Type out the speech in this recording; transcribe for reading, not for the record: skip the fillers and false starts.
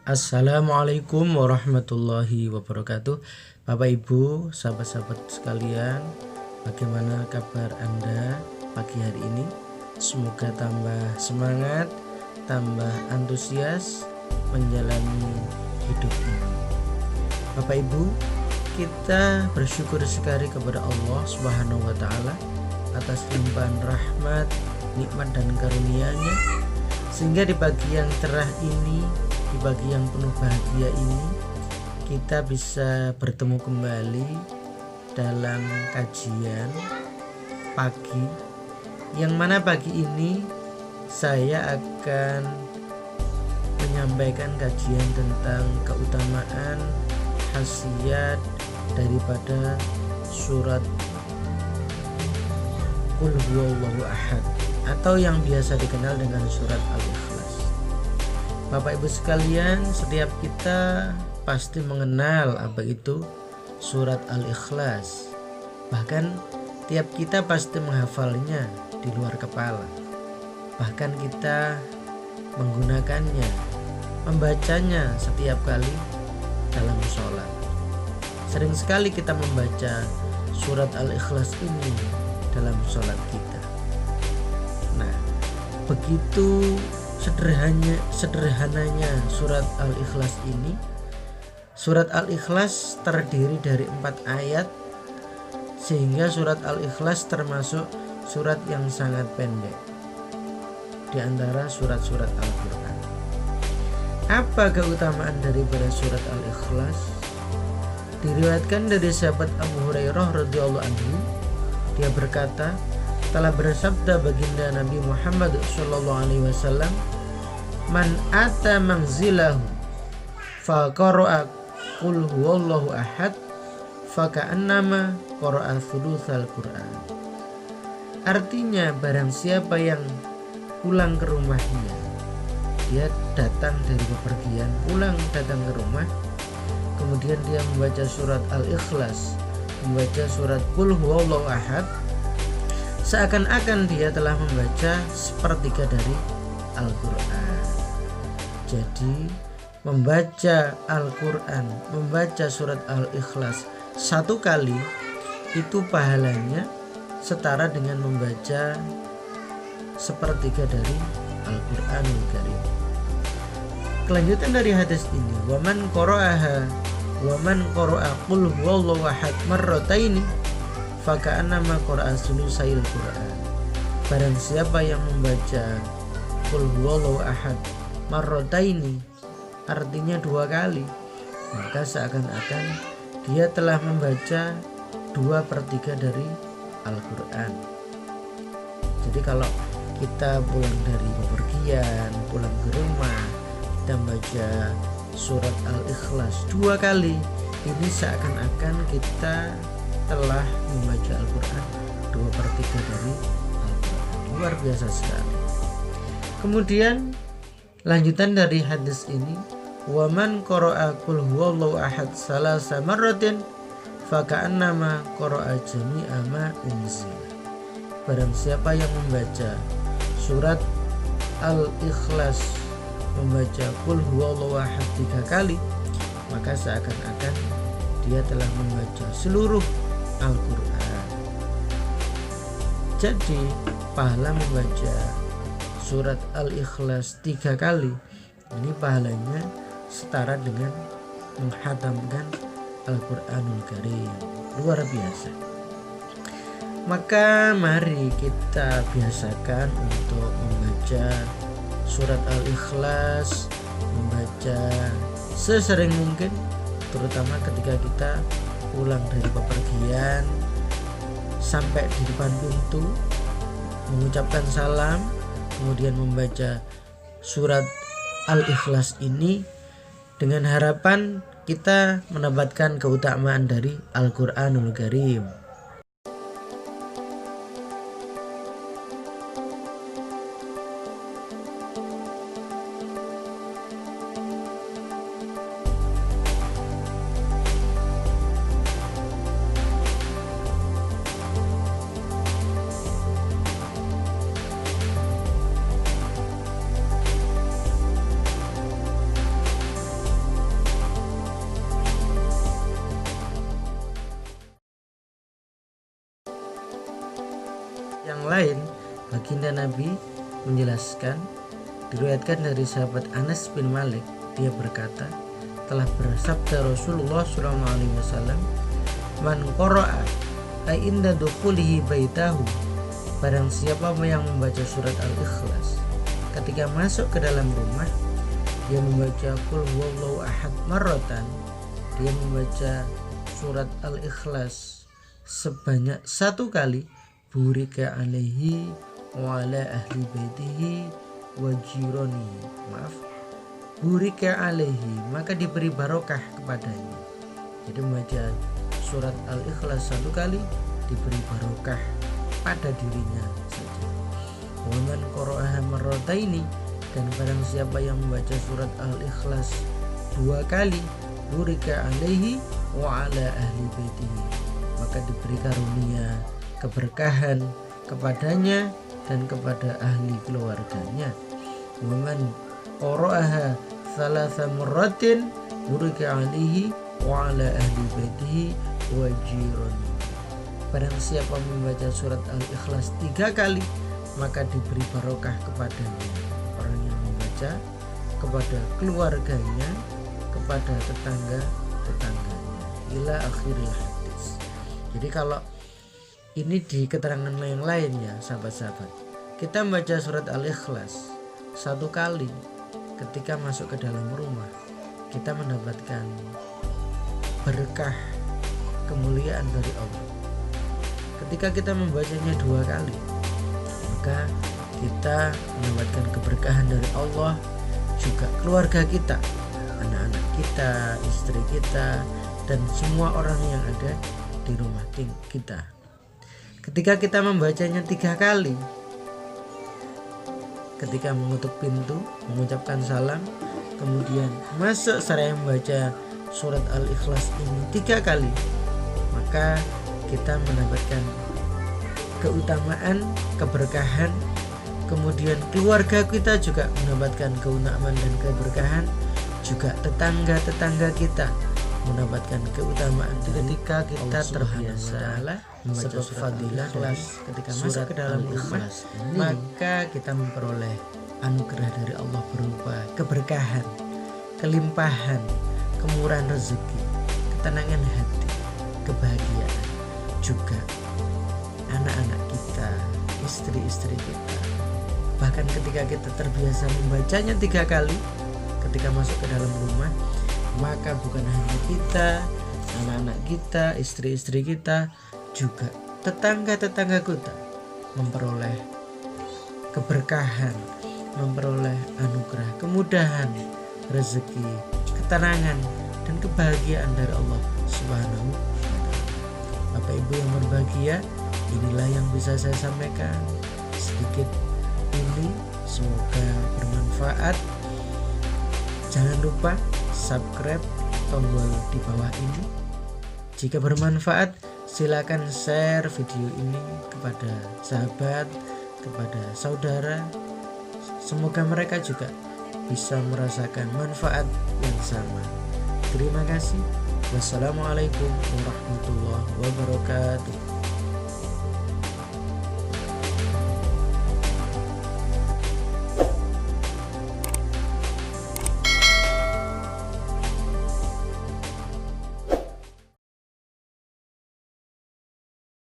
Assalamualaikum warahmatullahi wabarakatuh. Bapak Ibu, sahabat-sahabat sekalian, bagaimana kabar Anda pagi hari ini? Semoga tambah semangat, tambah antusias menjalani hidup ini. Bapak Ibu, kita bersyukur sekali kepada Allah Subhanahu wa taala atas limpahan rahmat, nikmat dan karunia-Nya, sehingga di pagi yang cerah ini, di pagi yang penuh bahagia ini, kita bisa bertemu kembali dalam kajian pagi, yang mana pagi ini saya akan menyampaikan kajian tentang keutamaan khasiat daripada surat Qul Huwallahu Ahad, atau yang biasa dikenal dengan surat Al-Ikhlas. Bapak Ibu sekalian, setiap kita pasti mengenal apa itu surat Al-Ikhlas. Bahkan tiap kita pasti menghafalnya di luar kepala. Bahkan kita menggunakannya, membacanya setiap kali dalam sholat. Sering sekali kita membaca surat Al-Ikhlas ini dalam sholat kita. Nah, begitu sederhananya surat Al-Ikhlas ini. Surat Al-Ikhlas terdiri dari 4 ayat, sehingga surat Al-Ikhlas termasuk surat yang sangat pendek di antara surat-surat Al-Quran. Apa keutamaan daripada surat Al-Ikhlas? Diriwayatkan dari sahabat Abu Hurairah radhiyallahu anhu, dia berkata, telah bersabda baginda Nabi Muhammad sallallahu alaihi wasallam, "Man ata manzilahu fa qara'a qul huwallahu ahad fa ka'annama qara'a thulutsal Qur'an." Artinya, barang siapa yang pulang ke rumahnya, dia datang dari bepergian, datang ke rumah, kemudian dia membaca surat Al-Ikhlas, membaca surat Qul Huwallahu Ahad, seakan-akan dia telah membaca sepertiga dari Al-Quran. Jadi membaca Al-Quran, membaca surat Al-Ikhlas satu kali, itu pahalanya setara dengan membaca sepertiga dari Al-Quranul Karim. Kelanjutan dari hadis ini, waman qara'a qul huwallahu ahad marrataini faka'annama qara'a sulusail Qur'an. Barang siapa yang membaca Qul Huwallahu Ahad marrataini, artinya 2 kali, maka seakan-akan dia telah membaca 2/3 dari Al-Quran. Jadi kalau kita pulang dari bepergian, pulang ke rumah, kita membaca surat Al-Ikhlas 2 kali, ini seakan-akan kita telah membaca Al-Quran 2/3 dari Al-Quran. Luar biasa sekali. Kemudian lanjutan dari hadis ini, waman qara'a qul huwallahu ahad salasa marratin faka'annama qara'a jami'a ma unzila. Barang siapa yang membaca surat Al-Ikhlas, membaca qul huwallahu ahad 3 kali, maka seakan-akan dia telah membaca seluruh Al-Quran. Jadi pahala membaca surat Al-Ikhlas 3 kali, ini pahalanya setara dengan menghatamkan Al-Quranul Karim. Luar biasa. Maka mari kita biasakan untuk membaca surat Al-Ikhlas, membaca sesering mungkin, terutama ketika kita pulang dari bepergian, sampai di depan pintu, mengucapkan salam, kemudian membaca surat Al-Ikhlas ini, dengan harapan kita mendapatkan keutamaan dari Al-Quranul Karim. lain, baginda Nabi menjelaskan, diriwayatkan dari sahabat Anas bin Malik, dia berkata, telah bersabda Rasulullah SAW, man qara'a ay inda dukhulihi baitahu, barang siapa yang membaca surat Al-Ikhlas ketika masuk ke dalam rumah, dia membaca qul huwallahu ahad marratan, dia membaca surat Al-Ikhlas sebanyak 1 kali, burika alaihi wa ala ahli baitihi wa jirani, burika alaihi, maka diberi barokah kepadanya. Jadi membaca surat Al-Ikhlas 1 kali diberi barokah pada dirinya saja. Wa man qara'aha marrataini, dan barang siapa yang membaca surat Al-Ikhlas 2 kali, burika alaihi wa ala ahli baitihi, maka diberi karunia keberkahan kepadanya dan kepada ahli keluarganya. Wa man qara'aha thalatha marratin burika alaihi wa ala ahli baitihi wa jirani, barang siapa membaca surat Al-Ikhlas 3 kali, maka diberi barokah kepadanya, orang yang membaca, kepada keluarganya, kepada tetangga-tetangganya, ila akhiril hadis. Jadi kalau ini di keterangan yang lain ya sahabat-sahabat, kita membaca surat Al-Ikhlas 1 kali ketika masuk ke dalam rumah, kita mendapatkan berkah kemuliaan dari Allah. Ketika kita membacanya 2 kali, maka kita mendapatkan keberkahan dari Allah, juga keluarga kita, anak-anak kita, istri kita, dan semua orang yang ada di rumah kita. Ketika kita membacanya 3 kali, ketika mengetuk pintu, mengucapkan salam, kemudian masuk seraya membaca surat Al-Ikhlas ini 3 kali, maka kita mendapatkan keutamaan, keberkahan, kemudian keluarga kita juga mendapatkan keutamaan dan keberkahan, juga tetangga-tetangga kita mendapatkan keutamaan ketika kita terbiasa membaca surat Al-Ikhlas ketika masuk ke dalam rumah, maka kita memperoleh anugerah dari Allah berupa keberkahan, kelimpahan, kemurahan rezeki, ketenangan hati, kebahagiaan, juga anak-anak kita, istri-istri kita. Bahkan ketika kita terbiasa membacanya 3 kali ketika masuk ke dalam rumah, maka bukan hanya kita, anak-anak kita, istri-istri kita, juga tetangga-tetangga kita memperoleh keberkahan, memperoleh anugerah, kemudahan, rezeki, ketenangan, dan kebahagiaan dari Allah Subhanahu wa Ta'ala. Bapak Ibu yang berbahagia, inilah yang bisa saya sampaikan sedikit ini, semoga bermanfaat. Jangan lupa subscribe tombol di bawah ini. Jika bermanfaat, silakan share video ini kepada sahabat, kepada saudara. Semoga mereka juga bisa merasakan manfaat yang sama. Terima kasih. Wassalamualaikum warahmatullahi wabarakatuh.